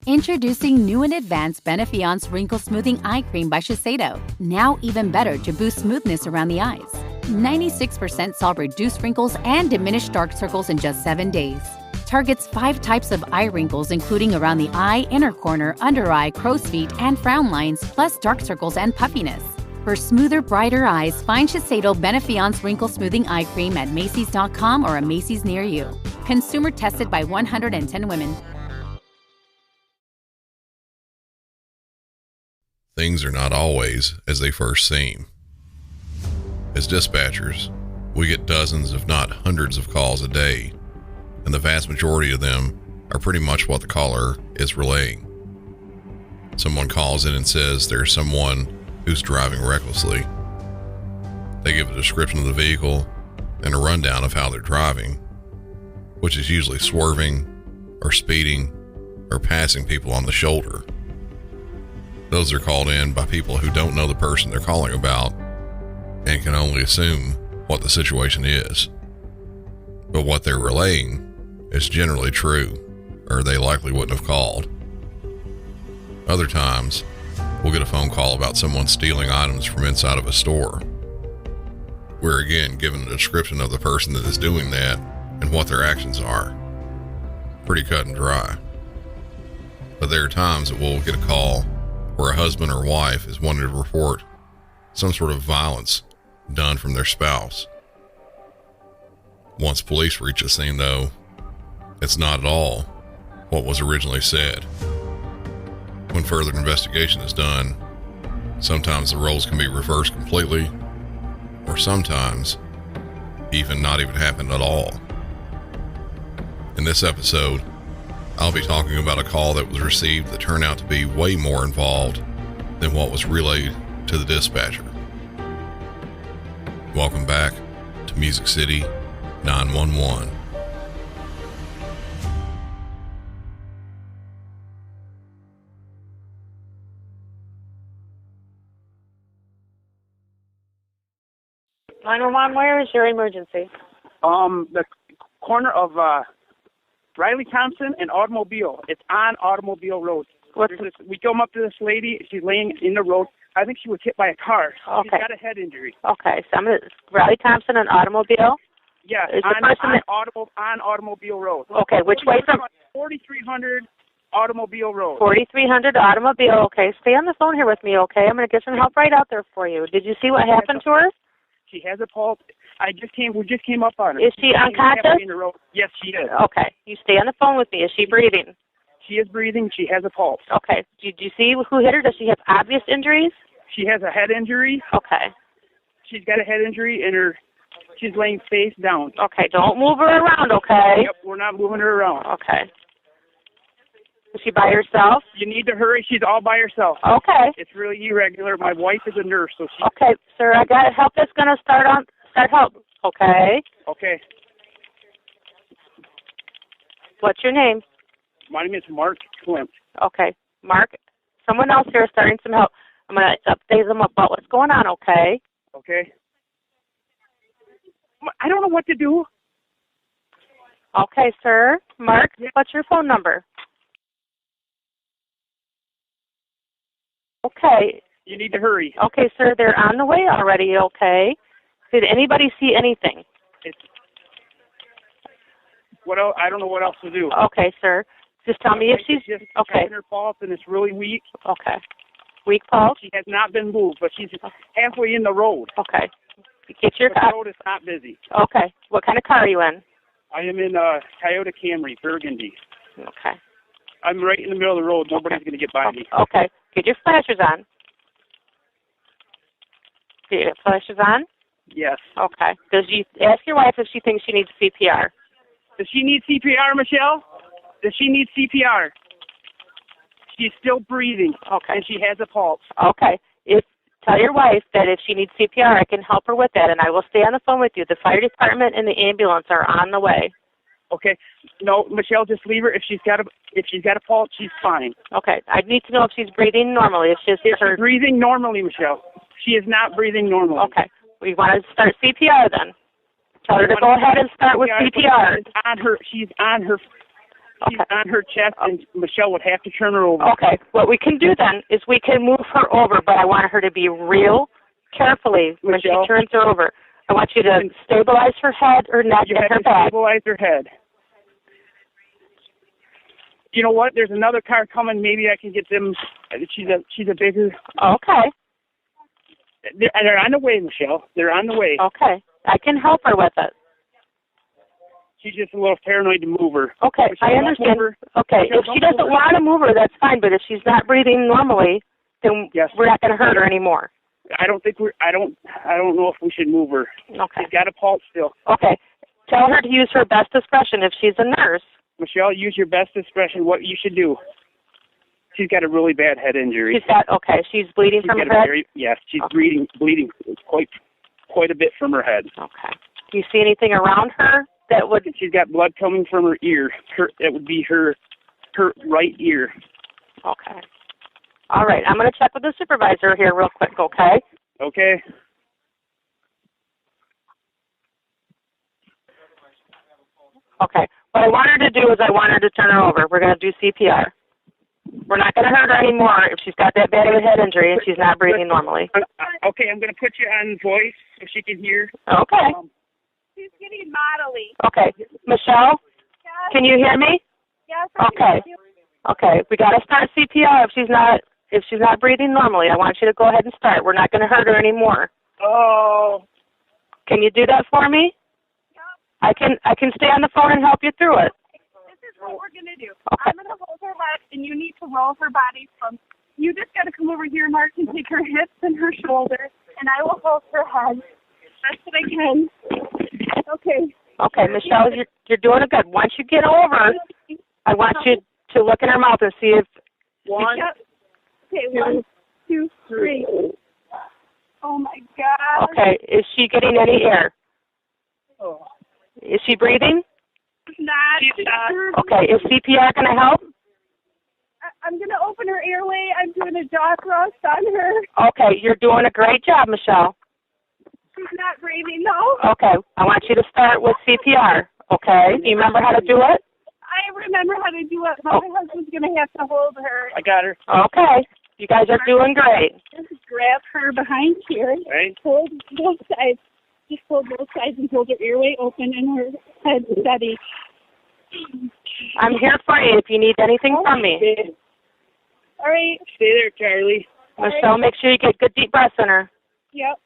Introducing new and advanced Benefiance Wrinkle Smoothing Eye Cream by Shiseido. Now even better to boost smoothness around the eyes. 96% solve reduced wrinkles and diminished dark circles in just 7 days. Targets 5 types of eye wrinkles, including around the eye, inner corner, under eye, crow's feet, and frown lines, plus dark circles and puffiness. For smoother, brighter eyes, find Shiseido Benefiance Wrinkle Smoothing Eye Cream at Macy's.com or a Macy's near you. Consumer tested by 110 women. Things are not always as they first seem. As dispatchers, we get dozens, if not hundreds, of calls a day, and the vast majority of them are pretty much what the caller is relaying. Someone calls in and says there's someone who's driving recklessly. They give a description of the vehicle and a rundown of how they're driving, which is usually swerving or speeding or passing people on the shoulder. Those are called in by people who don't know the person they're calling about and can only assume what the situation is. But what they're relaying is generally true, or they likely wouldn't have called. Other times, we'll get a phone call about someone stealing items from inside of a store. We're again given a description of the person that is doing that and what their actions are. Pretty cut and dry. But there are times that we'll get a call where a husband or wife is wanting to report some sort of violence done from their spouse. Once police reach the scene, though, it's not at all what was originally said. When further investigation is done, sometimes the roles can be reversed completely, or sometimes even not even happen at all. In this episode, I'll be talking about a call that was received that turned out to be way more involved than what was relayed to the dispatcher. Welcome back to Music City 911. Where is your emergency? The corner of Riley Thompson and Automobile. It's on Automobile Road. We come up to this lady. She's laying in the road. I think she was hit by a car. Okay. She's got a head injury. Okay, so Riley Thompson and Automobile? Yeah, on Automobile Road. Okay, which way from? 4300 Automobile Road. 4300 Automobile. Okay, stay on the phone here with me, okay? I'm going to get some help right out there for you. Did you see what happened to her? She has a pulse. We just came up on her. Is she unconscious? Yes, she is. Okay, you stay on the phone with me. Is she breathing? She is breathing. She has a pulse. Okay, did you see who hit her? Does she have obvious injuries? She has a head injury. Okay. She's got a head injury and she's laying face down. Okay, don't move her around, okay? Yep, we're not moving her around. Okay. Is she by herself? You need to hurry. She's all by herself. Okay. It's really irregular. My wife is a nurse, so she... Okay, sir, I got help that's going to start help. Okay. Okay. What's your name? My name is Mark Klimt. Okay. Mark, someone else here is starting some help. I'm going to update them about what's going on, okay? Okay. I don't know what to do. Okay, sir. Mark, what's your phone number? Okay. You need to hurry. Okay, sir, they're on the way already, okay? Did anybody see anything? What else? I don't know what else to do. Okay, sir. Just tell me if she's... Just okay. checking her pulse, and it's really weak. Okay. Weak pulse? She has not been moved, but she's halfway in the road. Okay. Get your car. The road is not busy. Okay. What kind of car are you in? I am in a Toyota Camry, Burgundy. Okay. I'm right in the middle of the road. Nobody's going to get by me. Okay. Get your flashers on. Get your flashers on? Yes. Okay. Ask your wife if she thinks she needs CPR. Does she need CPR, Michelle? Does she need CPR? She's still breathing. Okay. And she has a pulse. Okay. Tell your wife that if she needs CPR, I can help her with that, and I will stay on the phone with you. The fire department and the ambulance are on the way. Okay. No, Michelle, just leave her. If she's got a pulse, she's fine. Okay. I need to know if she's breathing normally. If she's breathing normally, Michelle. She is not breathing normally. Okay. We want to start CPR then. Tell her to go ahead and start with CPR. She's on her. She's on her chest, and Michelle would have to turn her over. Okay. What we can do then is we can move her over, but I want her to be real carefully when she turns her over. I want you to stabilize her head, her neck, and her back. Stabilize her head. You know what? There's another car coming. Maybe I can get them. She's a bigger. Okay. They're on the way, Michelle. They're on the way. Okay. I can help her with it. She's just a little paranoid to move her. Okay, I understand. Okay, if she doesn't want to move her, that's fine. But if she's not breathing normally, then we're not going to hurt her anymore. I don't think I don't know if we should move her. Okay. She's got a pulse still. Okay. Tell her to use her best discretion if she's a nurse. Michelle, use your best discretion. What you should do. She's got a really bad head injury. She's bleeding from her head? Yes, she's bleeding quite a bit from her head. Okay. Do you see anything around her that would... She's got blood coming from her ear. That would be her right ear. Okay. All right. I'm going to check with the supervisor here real quick, okay? Okay. Okay. What I want her to do is I want her to turn her over. We're going to do CPR. We're not going to hurt her anymore if she's got that bad of a head injury and she's not breathing normally. Okay, I'm going to put you on voice so she can hear. Okay. She's getting modelly. Okay. Michelle, can you hear me? Yes. Okay. Okay. We got to start CPR if she's not breathing normally. I want you to go ahead and start. We're not going to hurt her anymore. Oh. Can you do that for me? Yeah. I can stay on the phone and help you through it. This is what we're going to do. Okay. I'm going to hold her leg, and you need to roll her body from... You just got to come over here, Mark, and take her hips and her shoulders, and I will hold her head best that I can. Okay. Okay, Michelle, you're doing it good. Once you get over, I want you to look in her mouth and see if... One. Yep. Okay, 1, 2, 3. Oh, my God. Okay, is she getting any air? Oh. Is she breathing? Not. Okay, is CPR going to help? I'm going to open her airway. I'm doing a jaw thrust on her. Okay, you're doing a great job, Michelle. She's not breathing, no. Okay, I want you to start with CPR, okay? Do you remember how to do it? I remember how to do it, but my husband's going to have to hold her. I got her. Okay, you guys are doing great. Just grab her behind here. Right. Hold both sides. Just hold both sides and hold her airway open and her head steady. I'm here for you if you need anything from me. All right. Stay there, Charlie. Michelle, make sure you get good deep breaths in her. Yep.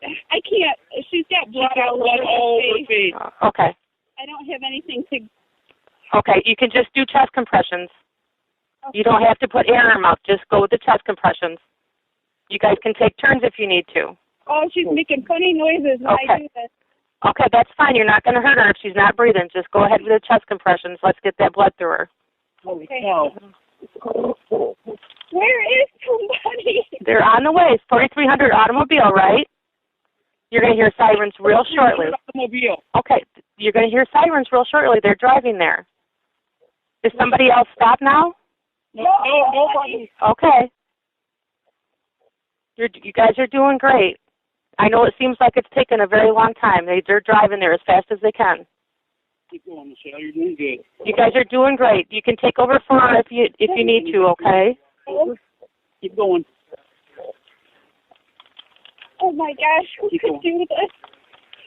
I can't. She's got blood all over over her face. Okay. I don't have anything to... Okay, you can just do chest compressions. Okay. You don't have to put air in her mouth. Just go with the chest compressions. You guys can take turns if you need to. Oh, she's making funny noises when I do this. Okay, that's fine. You're not going to hurt her if she's not breathing. Just go ahead with the chest compressions. Let's get that blood through her. Holy cow. Where is somebody? They're on the way. 4300 Automobile, right? You're going to hear sirens real shortly. Automobile. Okay, you're going to hear sirens real shortly. They're driving there. Is somebody else stopped now? No, nobody. Okay. You guys are doing great. I know it seems like it's taken a very long time. They're driving there as fast as they can. Keep going, Michelle. You're doing good. You guys are doing great. You can take over for her if you need to, okay? Keep going. Oh, my gosh. Who could do this?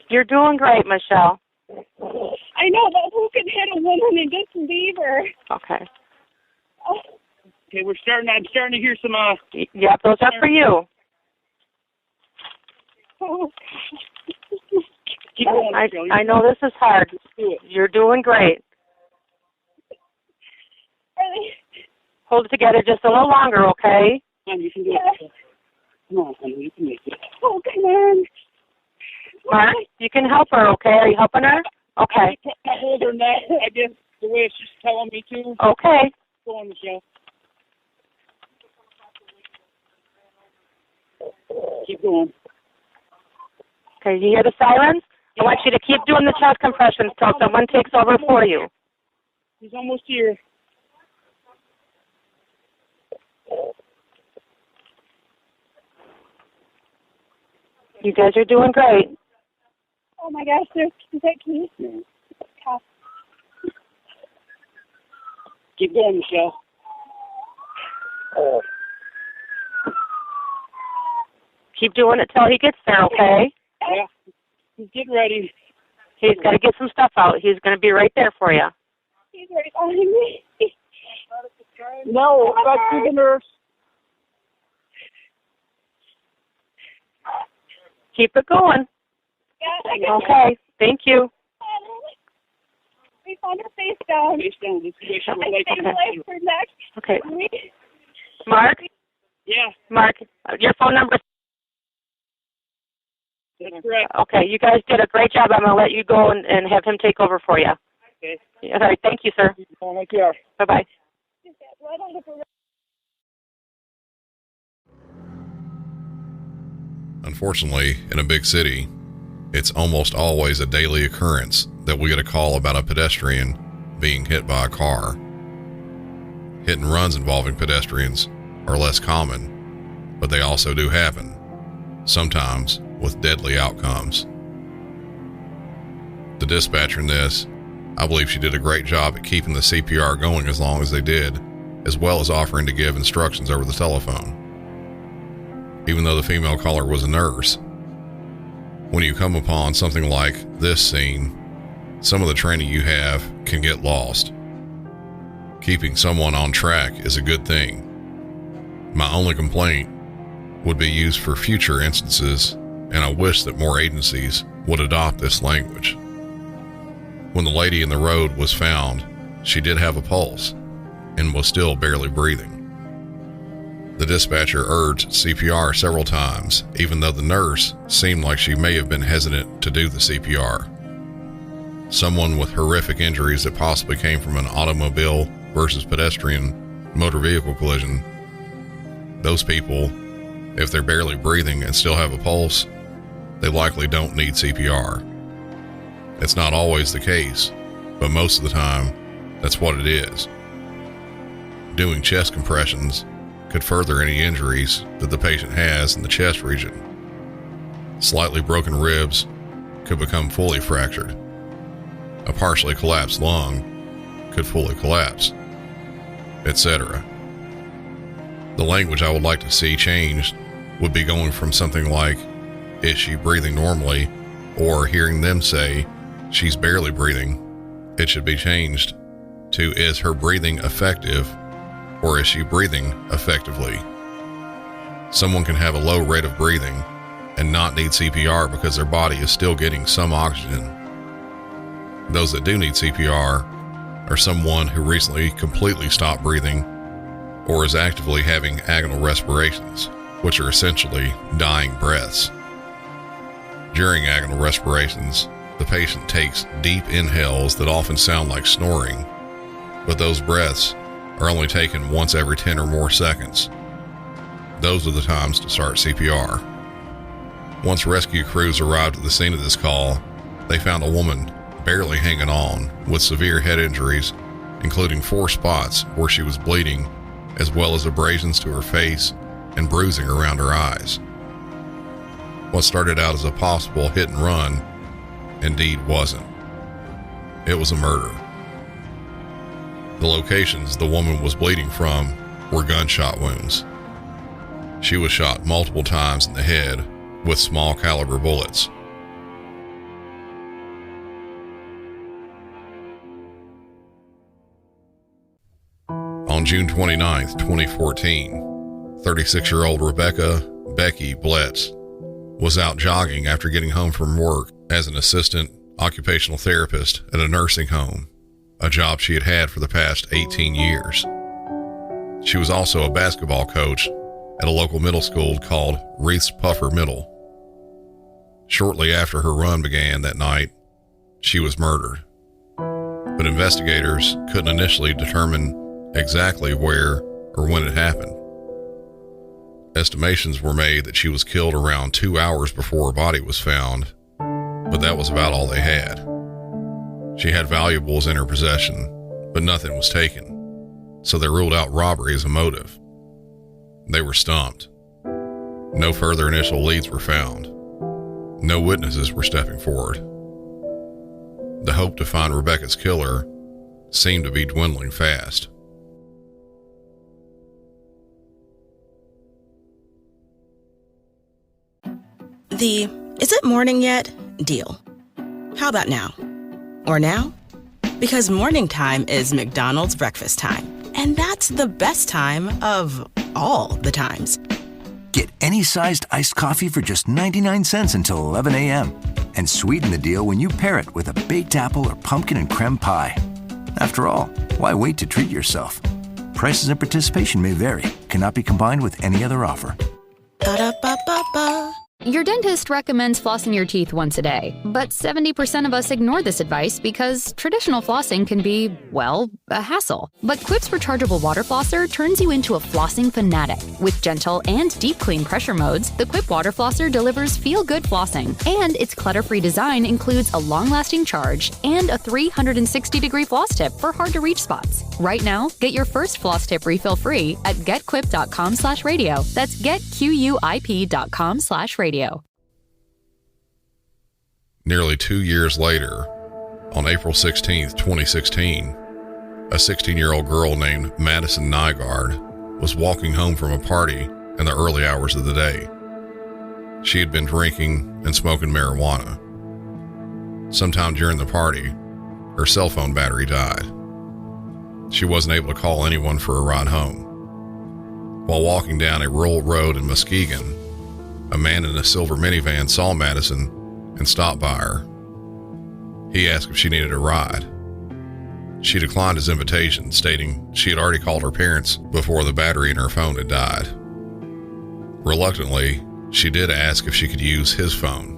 You're doing great, Michelle. I know, but who could hit a woman and just leave her? Okay. Oh. Okay, I'm starting to hear some, Yep, those are for you. Oh. Keep going, I know this is hard. You're doing great. Hold it together just a little longer, okay? Come on, you can do it. Come on, honey, you can make it. Oh, come on. Mark, you can help her, okay? Are you helping her? Okay. I hold her neck, I guess, the way she's telling me to. Okay. Go on, Michelle. Keep going. Okay, you hear the sirens? I want you to keep doing the chest compressions till someone takes over for you. He's almost here. You guys are doing great. Oh, my gosh. Is that key? Yeah. Keep going, Michelle. Keep doing it till he gets there, okay? Yeah. He's getting ready. He's got to get some stuff out. He's going to be right there for you. He's right behind me. No, back to the nurse. Keep it going. Yeah, Okay, thank you. we found her face down. Face down. This is what I stabilized her neck. Okay. Mark? Yeah, Mark, your phone number. that's correct. Okay, you guys did a great job. I'm going to let you go and have him take over for you. Okay. All right, thank you, sir. Thank you. Bye-bye. Unfortunately, in a big city, it's almost always a daily occurrence that we get a call about a pedestrian being hit by a car. Hit and runs involving pedestrians are less common, but they also do happen, sometimes with deadly outcomes. The dispatcher in this, I believe she did a great job at keeping the CPR going as long as they did, as well as offering to give instructions over the telephone. Even though the female caller was a nurse, when you come upon something like this scene, some of the training you have can get lost. Keeping someone on track is a good thing. My only complaint would be used for future instances, and I wish that more agencies would adopt this language. When the lady in the road was found, she did have a pulse and was still barely breathing. The dispatcher urged CPR several times, even though the nurse seemed like she may have been hesitant to do the CPR. Someone with horrific injuries that possibly came from an automobile versus pedestrian motor vehicle collision, those people, if they're barely breathing and still have a pulse, they likely don't need CPR. It's not always the case, but most of the time, that's what it is. Doing chest compressions could further any injuries that the patient has in the chest region. Slightly broken ribs could become fully fractured. A partially collapsed lung could fully collapse, etc. The language I would like to see changed would be going from something like, "Is she breathing normally?" or hearing them say, "She's barely breathing." It should be changed to, "Is her breathing effective?" or "Is she breathing effectively?" Someone can have a low rate of breathing and not need CPR because their body is still getting some oxygen. Those that do need CPR are someone who recently completely stopped breathing or is actively having agonal respirations, which are essentially dying breaths. During agonal respirations, the patient takes deep inhales that often sound like snoring, but those breaths are only taken once every 10 or more seconds. Those are the times to start CPR. Once rescue crews arrived at the scene of this call, they found a woman barely hanging on with severe head injuries, including 4 spots where she was bleeding, as well as abrasions to her face and bruising around her eyes. What started out as a possible hit and run indeed wasn't. It was a murder. The locations the woman was bleeding from were gunshot wounds. She was shot multiple times in the head with small caliber bullets. On June 29, 2014, 36-year-old Rebecca Becky Bletz was out jogging after getting home from work as an assistant occupational therapist at a nursing home, a job she had had for the past 18 years. She was also a basketball coach at a local middle school called Reese Puffer Middle. Shortly after her run began that night, she was murdered. But investigators couldn't initially determine exactly where or when it happened. Estimations were made that she was killed around 2 hours before her body was found, but that was about all they had. She had valuables in her possession, but nothing was taken, so they ruled out robbery as a motive. They were stumped. No further initial leads were found. No witnesses were stepping forward. The hope to find Rebecca's killer seemed to be dwindling fast. The "is it morning yet?" deal. How about now? Or now? Because morning time is McDonald's breakfast time. And that's the best time of all the times. Get any sized iced coffee for just 99 cents until 11 a.m. And sweeten the deal when you pair it with a baked apple or pumpkin and creme pie. After all, why wait to treat yourself? Prices and participation may vary. Cannot be combined with any other offer. Ba-da-ba-ba-ba. Your dentist recommends flossing your teeth once a day, but 70% of us ignore this advice because traditional flossing can be, well, a hassle. But Quip's rechargeable water flosser turns you into a flossing fanatic. With gentle and deep clean pressure modes, the Quip water flosser delivers feel-good flossing, and its clutter-free design includes a long-lasting charge and a 360-degree floss tip for hard-to-reach spots. Right now, get your first floss tip refill free at getquip.com/radio. That's getquip.com/radio. Nearly 2 years later, on April 16, 2016, a 16-year-old girl named Madison Nygaard was walking home from a party in the early hours of the day. She had been drinking and smoking marijuana. Sometime during the party, her cell phone battery died. She wasn't able to call anyone for a ride home. While walking down a rural road in Muskegon, a man in a silver minivan saw Madison and stopped by her. He asked if she needed a ride. She declined his invitation, stating she had already called her parents before the battery in her phone had died. Reluctantly, she did ask if she could use his phone.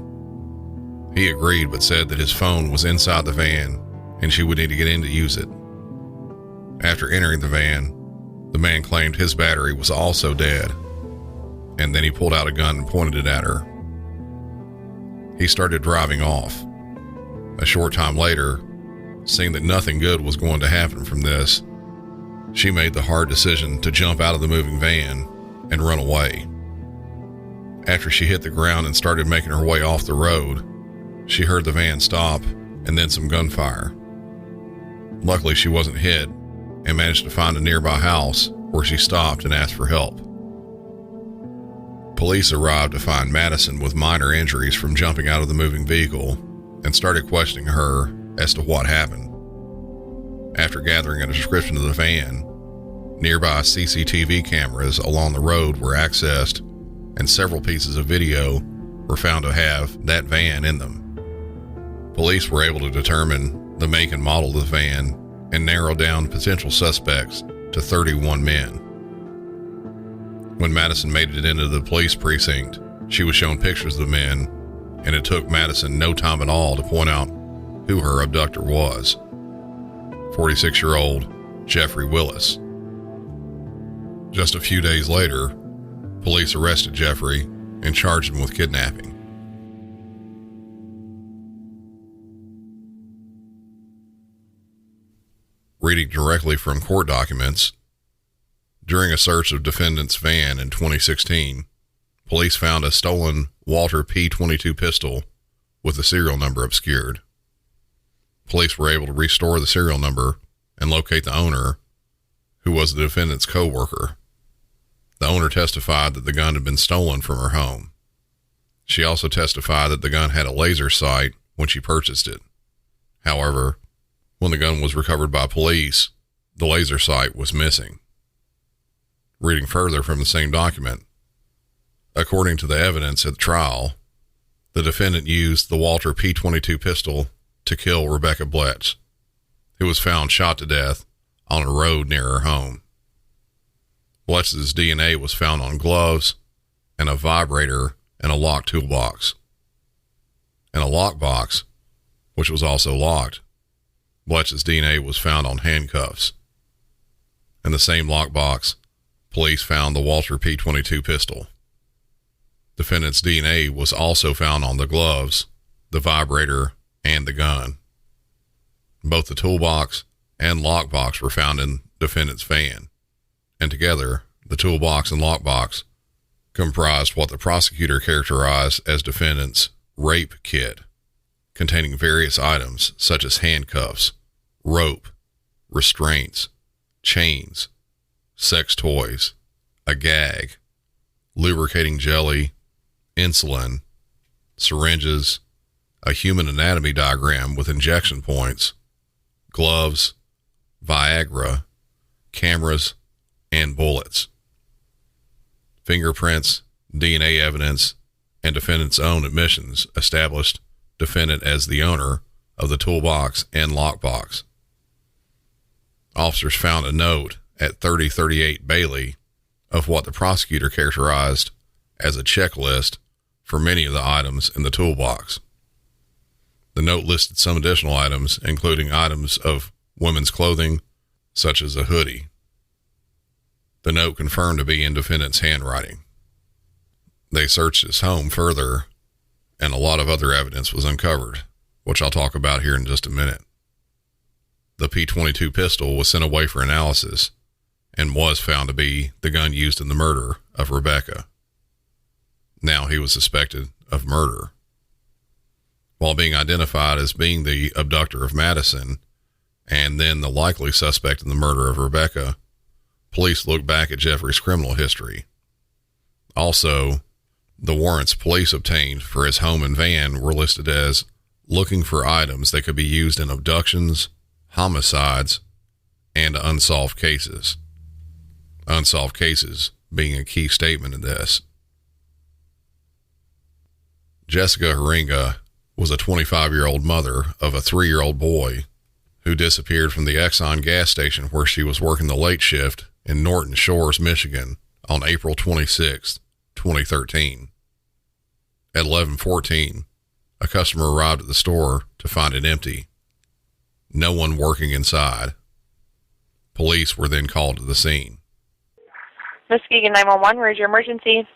He agreed, but said that his phone was inside the van and she would need to get in to use it. After entering the van, the man claimed his battery was also dead, and then he pulled out a gun and pointed it at her. He started driving off. A short time later, seeing that nothing good was going to happen from this, she made the hard decision to jump out of the moving van and run away. After she hit the ground and started making her way off the road, she heard the van stop and then some gunfire. Luckily, she wasn't hit and managed to find a nearby house where she stopped and asked for help. Police arrived to find Madison with minor injuries from jumping out of the moving vehicle and started questioning her as to what happened. After gathering a description of the van, nearby CCTV cameras along the road were accessed and several pieces of video were found to have that van in them. Police were able to determine the make and model of the van and narrow down potential suspects to 31 men. When Madison made it into the police precinct, she was shown pictures of the men, and it took Madison no time at all to point out who her abductor was: 46-year-old Jeffrey Willis. Just a few days later, police arrested Jeffrey and charged him with kidnapping. Reading directly from court documents, during a search of defendant's van in 2016, police found a stolen Walter P.22 pistol with the serial number obscured. Police were able to restore the serial number and locate the owner, who was the defendant's co-worker. The owner testified that the gun had been stolen from her home. She also testified that the gun had a laser sight when she purchased it. However, when the gun was recovered by police, the laser sight was missing. Reading further from the same document, according to the evidence at the trial, the defendant used the Walter P.22 pistol to kill Rebecca Bletch, who was found shot to death on a road near her home. Bletch's DNA was found on gloves and a vibrator in a locked toolbox. In a lockbox, which was also locked, Bletch's DNA was found on handcuffs. In the same lockbox, police found the Walter P.22 pistol. Defendant's DNA was also found on the gloves, the vibrator, and the gun. Both the toolbox and lockbox were found in defendant's van, and together, the toolbox and lockbox comprised what the prosecutor characterized as defendant's rape kit, containing various items such as handcuffs, rope, restraints, chains, sex toys, a gag, lubricating jelly, insulin, syringes, a human anatomy diagram with injection points, gloves, Viagra, cameras, and bullets. Fingerprints, DNA evidence, and defendant's own admissions established defendant as the owner of the toolbox and lockbox. Officers found a note at 3038 Bailey of what the prosecutor characterized as a checklist for many of the items in the toolbox. The note listed some additional items, including items of women's clothing, such as a hoodie. The note confirmed to be in defendant's handwriting. They searched his home further, and a lot of other evidence was uncovered, which I'll talk about here in just a minute. The P-22 pistol was sent away for analysis and was found to be the gun used in the murder of Rebecca. Now he was suspected of murder. While being identified as being the abductor of Madison and then the likely suspect in the murder of Rebecca, police looked back at Jeffrey's criminal history. Also, the warrants police obtained for his home and van were listed as looking for items that could be used in abductions, homicides, and unsolved cases. Unsolved cases being a key statement in this. Jessica Haringa was a 25-year-old mother of a 3-year-old boy who disappeared from the Exxon gas station where she was working the late shift in Norton Shores, Michigan on April 26, 2013. At 11:14, a customer arrived at the store to find it empty. No one working inside. Police were then called to the scene. Miss Keegan, 911, where's your emergency?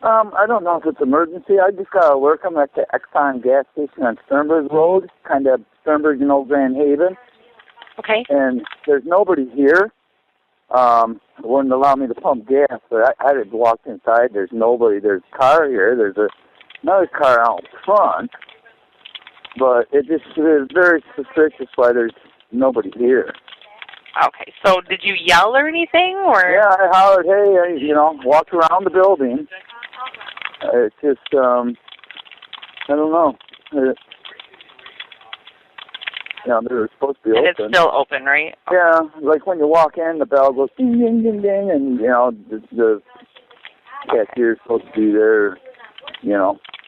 I don't know if it's emergency. I just got to work. I'm at the Exxon gas station on Sternberg Road, kind of Sternberg, Van Haven. Okay. And there's nobody here. It wouldn't allow me to pump gas, but I had walked inside. There's nobody. There's a car here. There's another car out front. But it is very suspicious why there's nobody here. Okay, so did you yell or anything, or? Yeah, I hollered, hey, walked around the building. It's just, I don't know. They were supposed to be open. And it's still open, right? Yeah, like when you walk in, the bell goes ding, ding, ding, ding, and, the cashier's supposed to be there,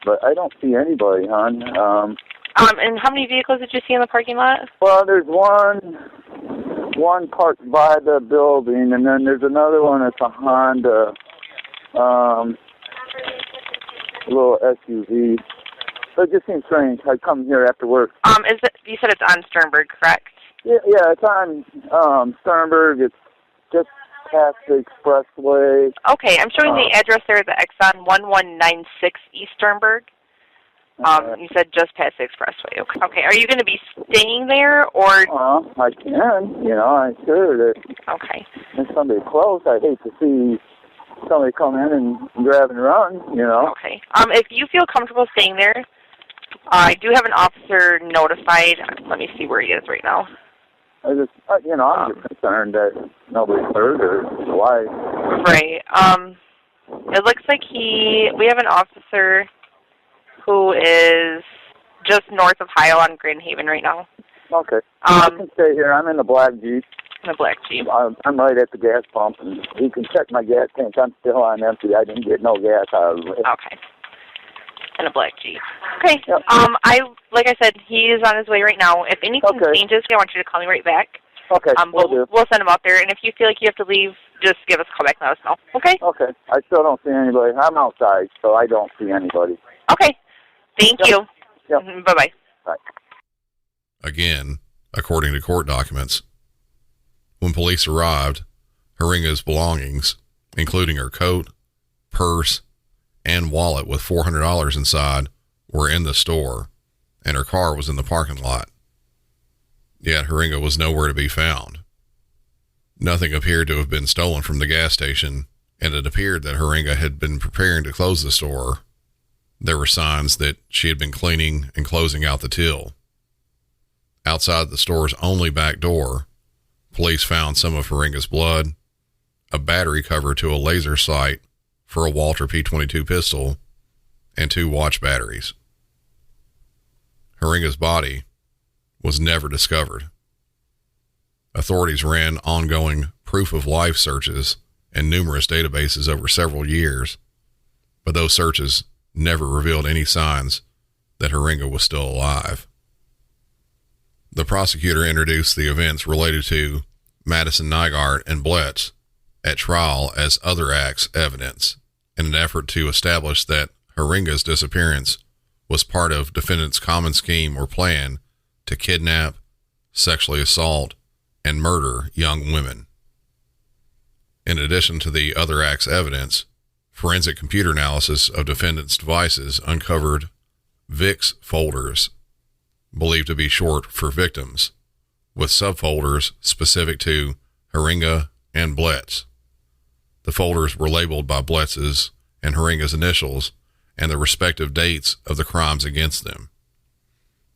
But I don't see anybody, hon. And how many vehicles did you see in the parking lot? Well, there's one parked by the building, and then there's another one that's a Honda, little SUV. So it just seems strange. I come here after work. You said it's on Sternberg, correct? Yeah, it's on Sternberg. It's just past the expressway. Okay, I'm showing the address there, the Exxon 1196 East Sternberg. You said just past the expressway. Okay. Are you going to be staying there, or? I can. I should. Okay. If somebody close, I'd hate to see somebody come in and grab and run. Okay. If you feel comfortable staying there, I do have an officer notified. Let me see where he is right now. I'm just concerned that nobody's hurt or why. Right. It looks like we have an officer who is just north of Ohio on Grand Haven right now. Okay. I can stay here. I'm in the black Jeep. In the black Jeep. I'm right at the gas pump, and he can check my gas tank. I'm still on empty. I didn't get no gas out of it. Okay. In a black Jeep. Okay. Yep. Like I said, he is on his way right now. If anything changes, I want you to call me right back. Okay. We'll send him out there, and if you feel like you have to leave, just give us a call back and let us know. Okay? Okay. I still don't see anybody. I'm outside, so I don't see anybody. Okay. Thank you. Yep. Bye-bye. Bye. Again, according to court documents, when police arrived, Haringa's belongings, including her coat, purse, and wallet with $400 inside, were in the store, and her car was in the parking lot. Yet Haringa was nowhere to be found. Nothing appeared to have been stolen from the gas station, and it appeared that Haringa had been preparing to close the store. There were signs that she had been cleaning and closing out the till. Outside the store's only back door, police found some of Haringa's blood, a battery cover to a laser sight for a Walter P-22 pistol, and 2 watch batteries. Haringa's body was never discovered. Authorities ran ongoing proof-of-life searches in numerous databases over several years, but those searches never revealed any signs that Haringa was still alive. The prosecutor introduced the events related to Madison Nygaard and Blitz at trial as other acts evidence in an effort to establish that Haringa's disappearance was part of defendant's common scheme or plan to kidnap, sexually assault, and murder young women. In addition to the other acts evidence, forensic computer analysis of defendant's devices uncovered VIX folders, believed to be short for victims, with subfolders specific to Haringa and Blitz. The folders were labeled by Blitz's and Haringa's initials and the respective dates of the crimes against them.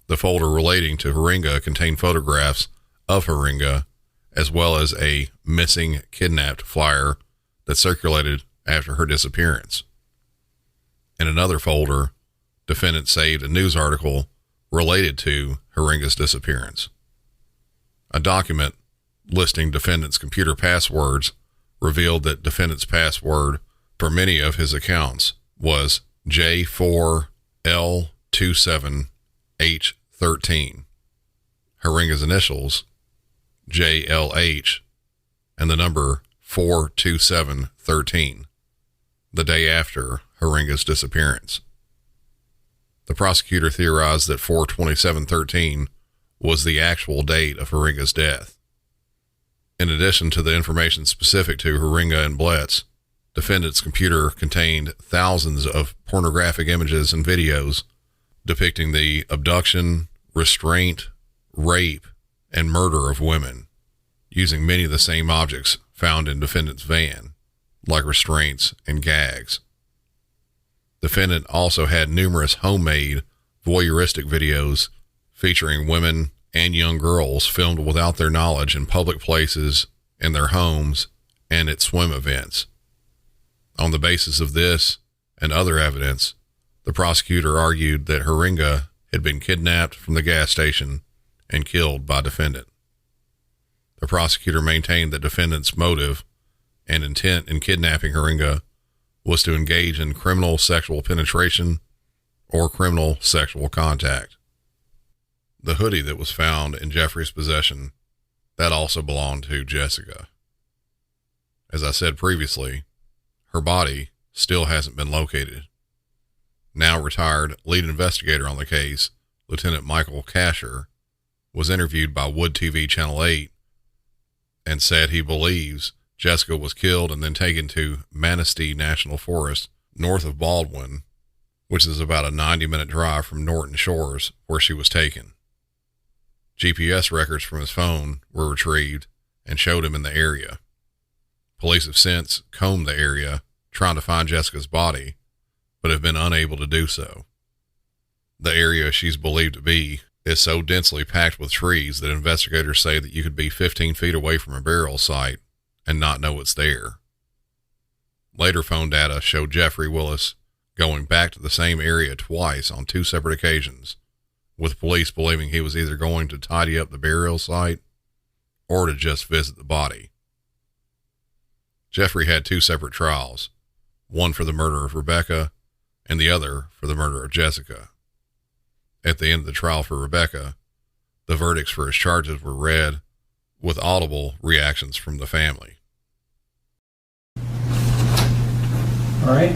The folder relating to Haringa contained photographs of Haringa, as well as a missing kidnapped flyer that circulated after her disappearance. In another folder, defendant saved a news article related to Haringa's disappearance. A document listing defendant's computer passwords revealed that defendant's password for many of his accounts was J4L27H13, Haringa's initials JLH, and the number 42713, the day after Haringa's disappearance. The prosecutor theorized that 42713 was the actual date of Haringa's death. In addition to the information specific to Haringa and Blitz, defendant's computer contained thousands of pornographic images and videos depicting the abduction, restraint, rape, and murder of women, using many of the same objects found in defendant's van, like restraints and gags. Defendant also had numerous homemade voyeuristic videos featuring women and young girls filmed without their knowledge in public places, in their homes, and at swim events. On the basis of this and other evidence, the prosecutor argued that Haringa had been kidnapped from the gas station and killed by defendant. The prosecutor maintained that defendant's motive and intent in kidnapping Haringa was to engage in criminal sexual penetration or criminal sexual contact. The hoodie that was found in Jeffrey's possession, that also belonged to Jessica. As I said previously, her body still hasn't been located. Now retired lead investigator on the case, Lieutenant Michael Kasher, was interviewed by Wood TV Channel 8 and said he believes Jessica was killed and then taken to Manistee National Forest north of Baldwin, which is about a 90-minute drive from Norton Shores, where she was taken. GPS records from his phone were retrieved and showed him in the area. Police have since combed the area trying to find Jessica's body, but have been unable to do so. The area she's believed to be is so densely packed with trees that investigators say that you could be 15 feet away from a burial site and not know it's there. Later phone data showed Jeffrey Willis going back to the same area twice on two separate occasions, with police believing he was either going to tidy up the burial site or to just visit the body. Jeffrey had two separate trials, one for the murder of Rebecca and the other for the murder of Jessica. At the end of the trial for Rebecca, the verdicts for his charges were read with audible reactions from the family. All right,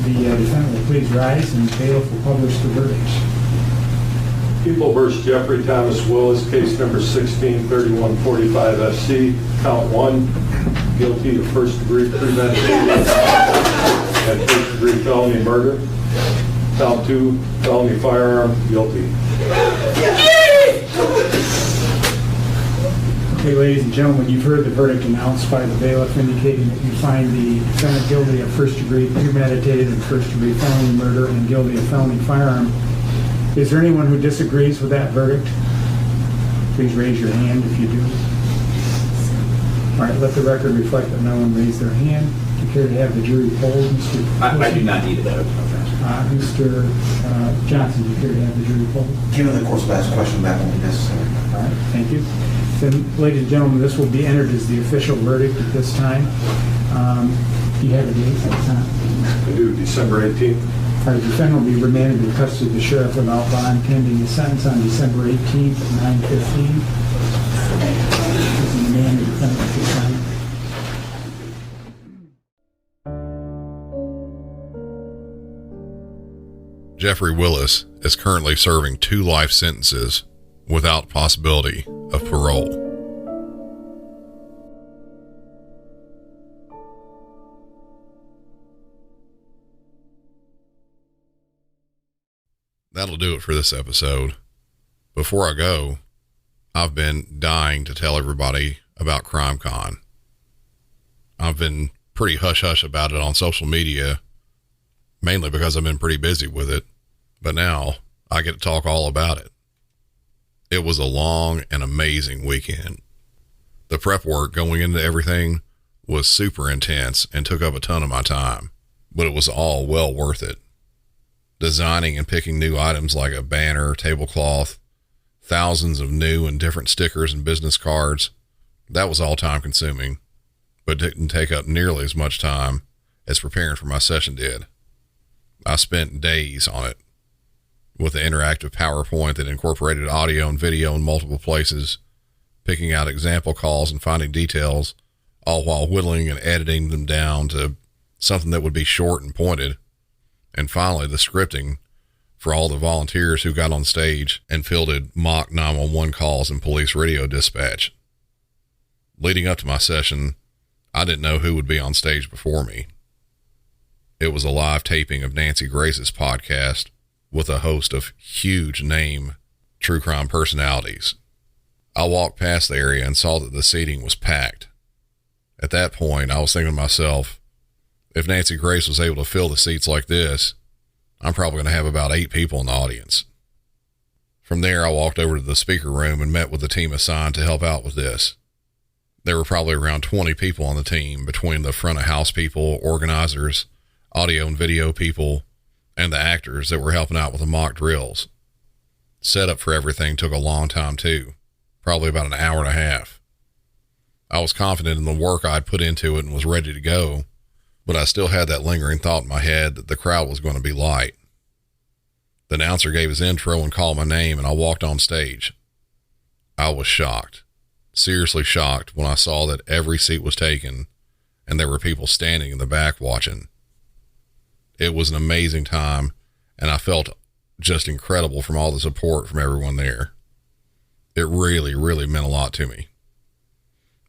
the defendant will please rise and the bailiff will publish the verdicts. People v. Jeffrey Thomas Willis, case number 163145 SC, count 1, guilty of first-degree premeditated and first-degree felony murder. Count 2, felony firearm, guilty. Okay, ladies and gentlemen, you've heard the verdict announced by the bailiff indicating that you find the defendant guilty of first-degree premeditated and first-degree felony murder and guilty of felony firearm. Is there anyone who disagrees with that verdict? Please raise your hand if you do. All right, let the record reflect that no one raised their hand. Do you care to have the jury polled, Mr. I do not need a vote. Mr. Johnson, you care to have the jury poll? Given the course of asked question, that won't be necessary. All right, thank you. Then, ladies and gentlemen, this will be entered as the official verdict at this time. Do you have a date? I do, December 18th. All right, the defendant will be remanded in custody of the sheriff without bond pending his sentence on December 18th at 9:15. Remanded defendant at this time. Jeffrey Willis is currently serving 2 life sentences without possibility of parole. That'll do it for this episode. Before I go, I've been dying to tell everybody about CrimeCon. I've been pretty hush-hush about it on social media, mainly because I've been pretty busy with it, but now I get to talk all about it. It was a long and amazing weekend. The prep work going into everything was super intense and took up a ton of my time, but it was all well worth it. Designing and picking new items like a banner, tablecloth, thousands of new and different stickers and business cards, that was all time consuming, but didn't take up nearly as much time as preparing for my session did. I spent days on it with the interactive PowerPoint that incorporated audio and video in multiple places, picking out example calls and finding details, all while whittling and editing them down to something that would be short and pointed. And finally, the scripting for all the volunteers who got on stage and fielded mock 911 calls and police radio dispatch. Leading up to my session, I didn't know who would be on stage before me. It was a live taping of Nancy Grace's podcast with a host of huge name true crime personalities. I walked past the area and saw that the seating was packed. At that point, I was thinking to myself, if Nancy Grace was able to fill the seats like this, I'm probably going to have about 8 people in the audience. From there, I walked over to the speaker room and met with the team assigned to help out with this. There were probably around 20 people on the team between the front of house people, organizers, audio and video people, and the actors that were helping out with the mock drills. Setup for everything took a long time too, probably about an hour and a half. I was confident in the work I'd put into it and was ready to go, but I still had that lingering thought in my head that the crowd was going to be light. The announcer gave his intro and called my name, and I walked on stage. I was shocked, seriously shocked, when I saw that every seat was taken and there were people standing in the back watching. It was an amazing time, and I felt just incredible from all the support from everyone there. It really, really meant a lot to me.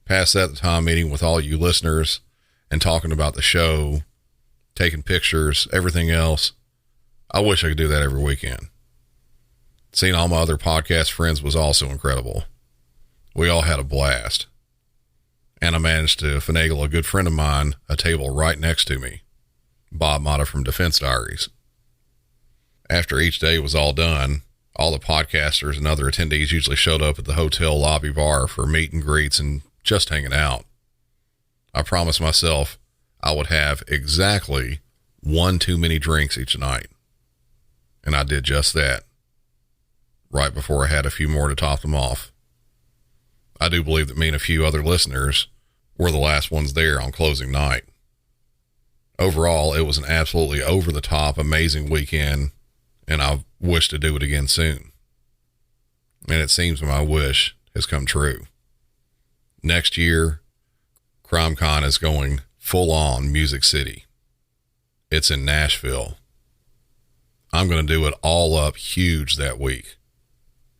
Past that, the time meeting with all you listeners and talking about the show, taking pictures, everything else, I wish I could do that every weekend. Seeing all my other podcast friends was also incredible. We all had a blast. And I managed to finagle a good friend of mine a table right next to me, Bob Mata from Defense Diaries. After each day was all done, all the podcasters and other attendees usually showed up at the hotel lobby bar for meet and greets and just hanging out. I promised myself I would have exactly 1 too many drinks each night. And I did just that, right before I had a few more to top them off. I do believe that me and a few other listeners were the last ones there on closing night. Overall, it was an absolutely over-the-top, amazing weekend, and I wish to do it again soon. And it seems my wish has come true. Next year, CrimeCon is going full-on Music City. It's in Nashville. I'm going to do it all up huge that week.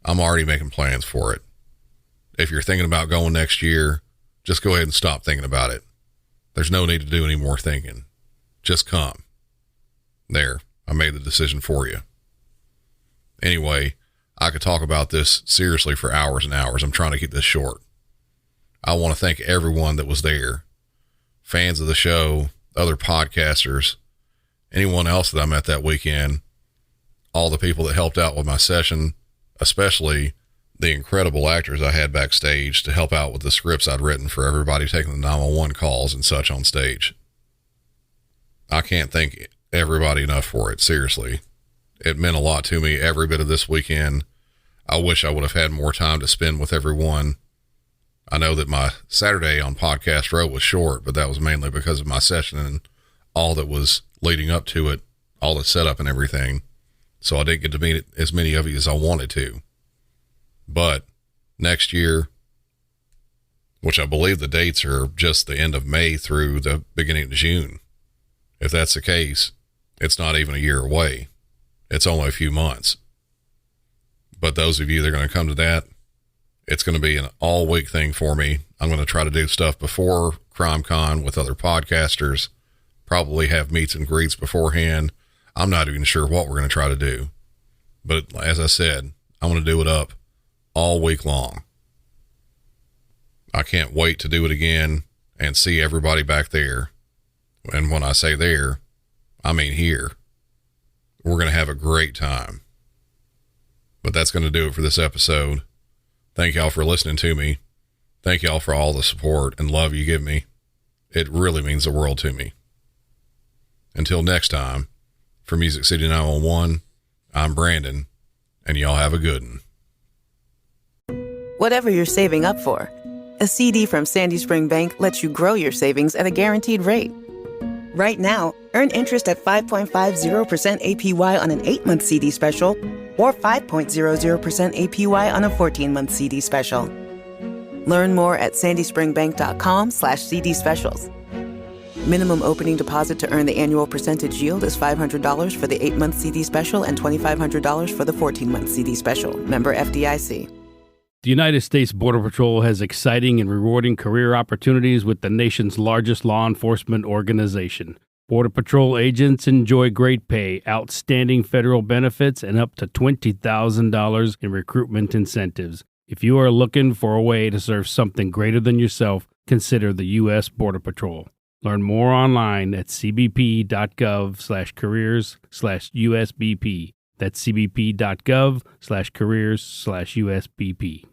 I'm already making plans for it. If you're thinking about going next year, just go ahead and stop thinking about it. There's no need to do any more thinking. Just come. There, I made the decision for you. Anyway, I could talk about this seriously for hours and hours. I'm trying to keep this short. I want to thank everyone that was there. Fans of the show, other podcasters, anyone else that I met that weekend, all the people that helped out with my session, especially the incredible actors I had backstage to help out with the scripts I'd written for everybody taking the 911 calls and such on stage. I can't thank everybody enough for it. Seriously. It meant a lot to me every bit of this weekend. I wish I would have had more time to spend with everyone. I know that my Saturday on Podcast Row was short, but that was mainly because of my session and all that was leading up to it, all the setup and everything. So I didn't get to meet as many of you as I wanted to. But next year, which I believe the dates are just the end of May through the beginning of June. If that's the case, it's not even a year away. It's only a few months. But those of you that are going to come to that, it's going to be an all-week thing for me. I'm going to try to do stuff before CrimeCon with other podcasters, probably have meets and greets beforehand. I'm not even sure what we're going to try to do. But as I said, I'm going to do it up all week long. I can't wait to do it again and see everybody back there. And when I say there, I mean here. We're going to have a great time. But that's going to do it for this episode. Thank y'all for listening to me. Thank y'all for all the support and love you give me. It really means the world to me. Until next time, for Music City 911, I'm Brandon, and y'all have a good one. Whatever you're saving up for, a CD from Sandy Spring Bank lets you grow your savings at a guaranteed rate. Right now, earn interest at 5.50% APY on an 8-month CD special or 5.00% APY on a 14-month CD special. Learn more at sandyspringbank.com/CD specials. Minimum opening deposit to earn the annual percentage yield is $500 for the 8-month CD special and $2,500 for the 14-month CD special. Member FDIC. The United States Border Patrol has exciting and rewarding career opportunities with the nation's largest law enforcement organization. Border Patrol agents enjoy great pay, outstanding federal benefits, and up to $20,000 in recruitment incentives. If you are looking for a way to serve something greater than yourself, consider the U.S. Border Patrol. Learn more online at cbp.gov/careers/USBP. That's cbp.gov/careers/USBP.